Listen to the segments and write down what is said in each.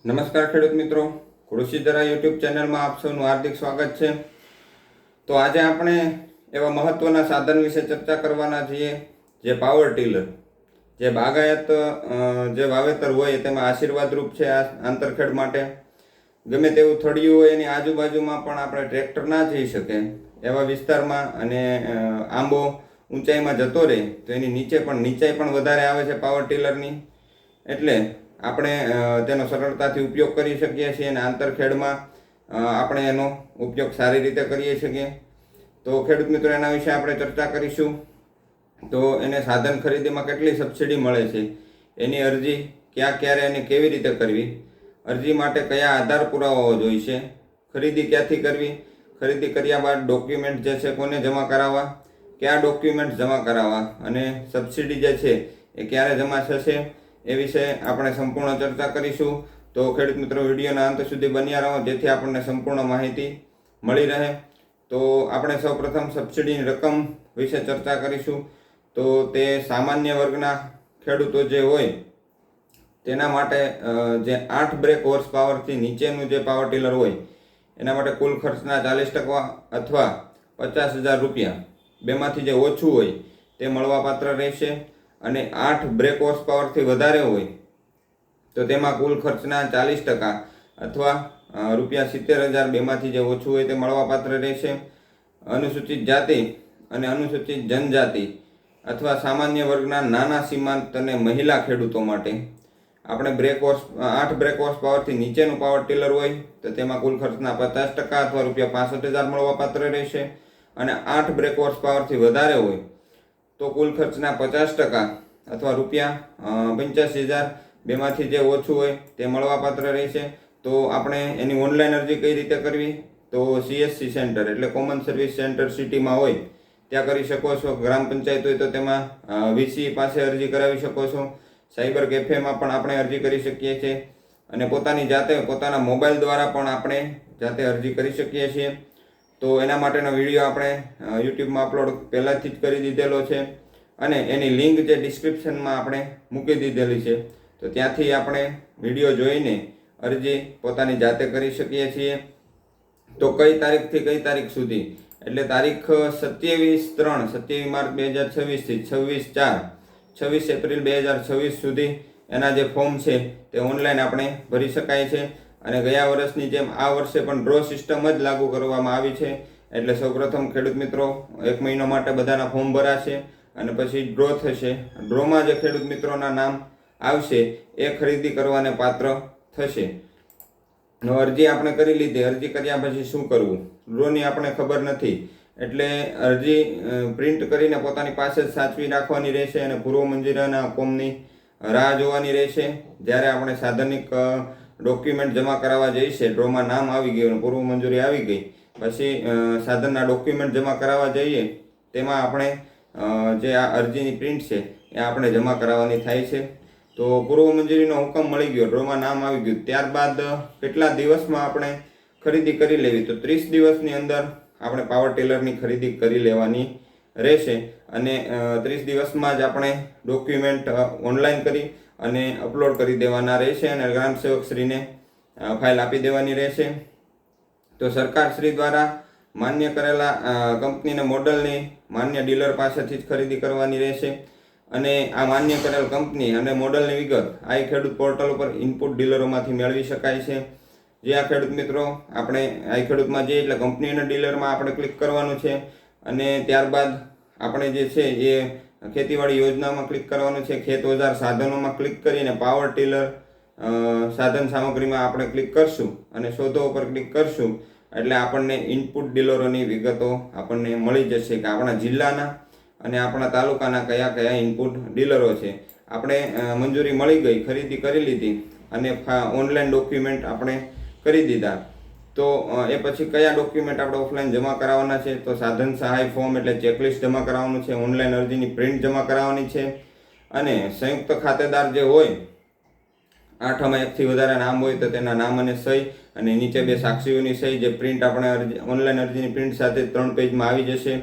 નમસ્કાર ખેડૂત મિત્રો, કૃષિ ધરા યુટ્યુબ ચેનલમાં આપ સૌનું હાર્દિક સ્વાગત છે। તો આજે આપણે એવા મહત્વના સાધન વિશે ચર્ચા કરવાના છીએ જે પાવર ટીલર, જે બાગાયત જે વાવેતર હોય તેમાં આશીર્વાદરૂપ છે આ આંતરખેડ માટે। ગમે તેવું થડિયું હોય એની આજુબાજુમાં પણ આપણે ટ્રેક્ટર ના જઈ શકે એવા વિસ્તારમાં અને આંબો ઊંચાઈમાં જતો રહે તો એની નીચે પણ નીચાઈ પણ વધારે આવે છે પાવર ટીલરની, એટલે આપણે તેનો સરળતાથી ઉપયોગ કરી શકીએ છીએ અને આંતરખેડમાં આપણે એનો ઉપયોગ સારી રીતે કરીએ છીએ। તો ખેડૂત મિત્રો, એના વિશે આપણે ચર્ચા કરીશું। તો એને સાધન ખરીદીમાં કેટલી સબસિડી મળે છે, એની અરજી ક્યાં ક્યારે અને કેવી રીતે કરવી, અરજી માટે કયા આધાર પુરાવાઓ જોઈશે, ખરીદી ક્યાંથી કરવી, ખરીદી કર્યા બાદ ડોક્યુમેન્ટ જે છે કોને જમા કરાવવા, કયા ડોક્યુમેન્ટ જમા કરાવવા અને સબસિડી જે છે એ ક્યારે જમા થશે એ વિશે આપણે સંપૂર્ણ ચર્ચા કરીશું। તો ખેડૂત મિત્રો, વિડીયોના અંત સુધી બન્યા રહો જેથી આપણને સંપૂર્ણ માહિતી મળી રહે। તો આપણે સૌપ્રથમ સબસિડીની રકમ વિશે ચર્ચા કરીશું। તો તે સામાન્ય વર્ગના ખેડૂતો જે હોય તેના માટે જે 8 બ્રેક હોર્સ પાવરથી નીચેનું જે પાવર ટીલર હોય એના માટે કુલ ખર્ચના 40% અથવા 50,000 રૂપિયા બેમાંથી જે ઓછું હોય તે મળવાપાત્ર રહેશે। અને 8 બ્રેક હોર્સ પાવરથી વધારે હોય તો તેમાં કુલ ખર્ચના 40% અથવા ₹70,000 બેમાંથી જે ઓછું હોય તે મળવાપાત્ર રહેશે। અનુસૂચિત જાતિ અને અનુસૂચિત જનજાતિ અથવા સામાન્ય વર્ગના નાના સીમાંત અને મહિલા ખેડૂતો માટે આપણે 8 બ્રેક હોર્સ પાવરથી નીચેનું પાવર ટીલર હોય તો તેમાં કુલ ખર્ચના 50% અથવા ₹65,000 મળવાપાત્ર રહેશે। અને 8 બ્રેક હોર્સ પાવરથી વધારે હોય તો કુલ ખર્ચના 50% અથવા ₹85,000 બેમાંથી જે ઓછું હોય તે મળવાપાત્ર રહેશે। તો આપણે એની ઓનલાઈન અરજી કઈ રીતે કરવી, તો CSC સેન્ટર એટલે કોમન સર્વિસ સેન્ટર સિટીમાં હોય ત્યાં કરી શકો છો, ગ્રામ પંચાયત હોય તો તેમાં VC પાસે અરજી કરાવી શકો છો, સાયબર કેફેમાં પણ આપણે અરજી કરી શકીએ છીએ અને પોતાની જાતે પોતાના મોબાઈલ દ્વારા પણ આપણે જાતે અરજી કરી શકીએ છીએ। તો એના માટેનો વિડીયો આપણે યુટ્યુબમાં અપલોડ પહેલાંથી જ કરી દીધેલો છે અને એની લિંક જે ડિસ્ક્રિપ્શનમાં આપણે મૂકી દીધેલી છે, તો ત્યાંથી આપણે વિડીયો જોઈને અરજી પોતાની જાતે કરી શકીએ છીએ। તો કઈ તારીખથી કઈ તારીખ સુધી, એટલે તારીખ 27 માર્ચ 2026 થી 26 એપ્રિલ 2026 સુધી એના જે ફોર્મ છે તે ઓનલાઈન આપણે ભરી શકાય છે। અને ગયા વર્ષની જેમ આ વર્ષે પણ ડ્રો સિસ્ટમ જ લાગુ કરવામાં આવી છે, એટલે સૌપ્રથમ ખેડૂત મિત્રો 1 મહિનો માટે બધાના ફોર્મ ભરાશે અને પછી ડ્રો થશે। ડ્રોમાં જે ખેડૂત મિત્રોના નામ આવશે એ ખરીદી કરવાને પાત્ર થશે। અરજી આપણે કરી લીધી, અરજી કર્યા પછી શું કરવું, ડ્રોની આપણે ખબર નથી એટલે અરજી પ્રિન્ટ કરીને પોતાની પાસે જ સાચવી રાખવાની રહેશે અને પૂર્વ મંજૂરીના ફોર્મની રાહ જોવાની રહેશે। જ્યારે આપણે સાધનિક ડોક્યુમેન્ટ જમા કરાવવા જઈશે, ડ્રોમાં નામ આવી ગયું અને પૂર્વ મંજૂરી આવી ગઈ પછી સાધનના ડોક્યુમેન્ટ જમા કરાવવા જઈએ તેમાં આપણે જે આ અરજીની પ્રિન્ટ છે એ આપણે જમા કરાવવાની થાય છે। તો પૂર્વ મંજૂરીનો હુકમ મળી ગયો, ડ્રોમાં નામ આવી ગયું, ત્યારબાદ કેટલા દિવસમાં આપણે ખરીદી કરી લેવી, તો 30 દિવસની અંદર આપણે પાવર ટીલરની ખરીદી કરી લેવાની રહેશે અને 30 દિવસમાં જ આપણે ડોક્યુમેન્ટ ઓનલાઈન કરી અને અપલોડ કરી દેવાના રહેશે અને ગ્રામ સેવકશ્રીને ફાઇલ આપી દેવાની રહેશે। તો સરકારશ્રી દ્વારા માન્ય કરેલા કંપનીના મોડલની માન્ય ડીલર પાસેથી જ ખરીદી કરવાની રહેશે અને આ માન્ય કરેલ કંપની અને મોડલની વિગત આ ખેડૂત પોર્ટલ ઉપર ઇનપુટ ડીલરોમાંથી મેળવી શકાય છે। જે આ ખેડૂત મિત્રો આપણે આ ખેડૂતમાં જઈએ એટલે કંપનીના ડીલરમાં આપણે ક્લિક કરવાનું છે અને ત્યારબાદ આપણે જે છે એ ખેતીવાડી યોજનામાં ક્લિક કરવાનું છે, ખેત ઓજાર સાધનોમાં ક્લિક કરીને પાવર ટીલર સાધન સામગ્રીમાં આપણે ક્લિક કરશું અને શોધો ઉપર ક્લિક કરશું એટલે આપણને ઇનપુટ ડીલરોની વિગતો આપણને મળી જશે કે આપણા જિલ્લાના અને આપણા તાલુકાના કયા કયા ઇનપુટ ડીલરો છે। આપણે મંજૂરી મળી ગઈ, ખરીદી કરી લીધી અને ઓનલાઈન ડોક્યુમેન્ટ આપણે કરી દીધા, તો એ પછી કયા ડોક્યુમેન્ટ આપણે ઓફલાઈન જમા કરાવવાના છે, તો સાધન સહાય ફોર્મ એટલે ચેકલિસ્ટ જમા કરાવવાનું છે, ઓનલાઈન અરજીની પ્રિન્ટ જમા કરાવવાની છે અને સંયુક્ત ખાતેદાર જે હોય 8માં 1થી વધારે નામ હોય તો તેના નામ અને સહી અને નીચે 2 સાક્ષીઓની સહી, જે પ્રિન્ટ આપણે ઓનલાઈન અરજીની પ્રિન્ટ સાથે 3 પેજમાં આવી જશે।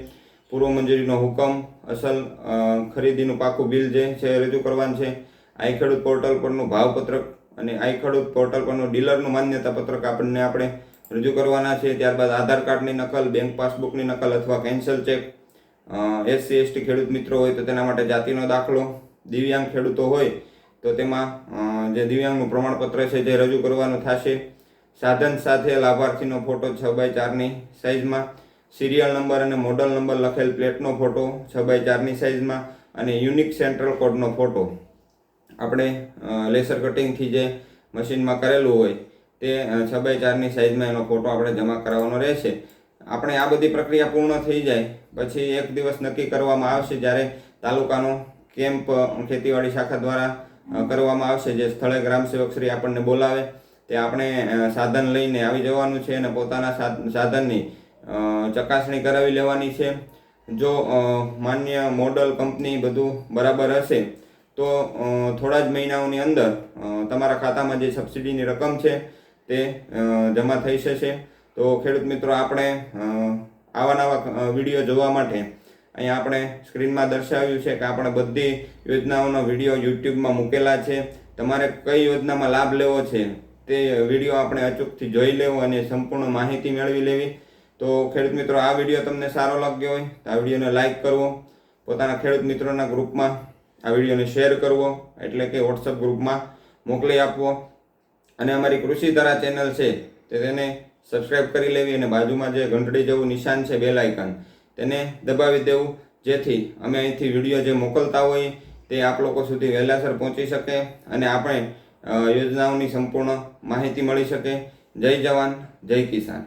પૂર્વ મંજૂરીનો હુકમ, અસલ ખરીદીનું પાકું બિલ જે છે રજૂ કરવાનું છે, આ ખેડૂત પોર્ટલ પરનું ભાવપત્રક અને આઈ ખેડૂત પોર્ટલ પરનું ડીલરનું માન્યતા પત્રક આપણે રજૂ કરવાના છે. ત્યારબાદ આધાર કાર્ડની નકલ, બેંક પાસબુકની નકલ અથવા કેન્સલ ચેક. SC ST ખેડૂત મિત્રો હોય તો તેના માટે જાતિનો દાખલો. દિવ્યાંગ ખેડૂતો હોય તો તેમાં જે દિવ્યાંગનું પ્રમાણપત્ર છે તે રજૂ કરવાનું થશે. સાધન સાથે લાભાર્થીનો ફોટો 6x4ની સાઇઝમાં, સિરિયલ નંબર અને મોડલ નંબર લખેલ પ્લેટનો ફોટો 6x4ની સાઇઝમાં અને યુનિક સેન્ટ્રલ કોડનો ફોટો આપણે લેસર કટિંગથી જે મશીનમાં કરેલું હોય તે 6x4ની સાઇઝમાં એનો ફોટો આપણે જમા કરાવવાનો રહેશે. આપણે આ બધી પ્રક્રિયા પૂર્ણ થઈ જાય પછી એક દિવસ નક્કી કરવામાં આવશે જ્યારે તાલુકાનો કેમ્પ ખેતીવાડી શાખા દ્વારા કરવામાં આવશે. જે સ્થળે ગ્રામસેવક શ્રી આપણને બોલાવે તે આપણે સાધન લઈને આવી જવાનું છે અને પોતાના સાધનની ચકાસણી કરાવી લેવાની છે. જો માન્ય મોડલ કંપની બધું બરાબર હશે તો થોડા જ મહિનાઓની અંદર તમારા ખાતામાં જે સબસિડીની રકમ છે તે જમા થઈ જશે. તો ખેડૂત મિત્રો, આપણે આવા નવા વિડીયો જોવા માટે અહીંયા આપણે સ્ક્રીનમાં દર્શાવ્યું છે કે આપણે બધી યોજનાઓનો વિડીયો યુટ્યુબમાં મૂકેલા છે. તમારે કઈ યોજનામાં લાભ લેવો છે તે વિડીયો આપણે અચૂકથી જોઈ લેવો અને સંપૂર્ણ માહિતી મેળવી લેવી. તો ખેડૂત મિત્રો, આ વિડીયો તમને સારો લાગ્યો હોય તો આ વિડીયોને લાઇક કરવો, પોતાના ખેડૂત મિત્રોના ગ્રુપમાં આ વિડીયોને શેર કરવો એટલે કે વોટ્સઅપ ગ્રુપમાં મોકલી આપવો અને અમારી કૃષિ ધારા ચેનલ છે તેને સબસ્ક્રાઈબ કરી લેવી અને બાજુમાં જે ઘંટડી જેવું નિશાન છે બેલ આઇકન તેને દબાવી દેવું, જેથી અમે અહીંથી વિડીયો જે મોકલતા હોઈએ તે આપ લોકો સુધી વહેલાસર પહોંચી શકે અને આપણે યોજનાઓની સંપૂર્ણ માહિતી મળી શકે. જય જવાન, જય કિસાન.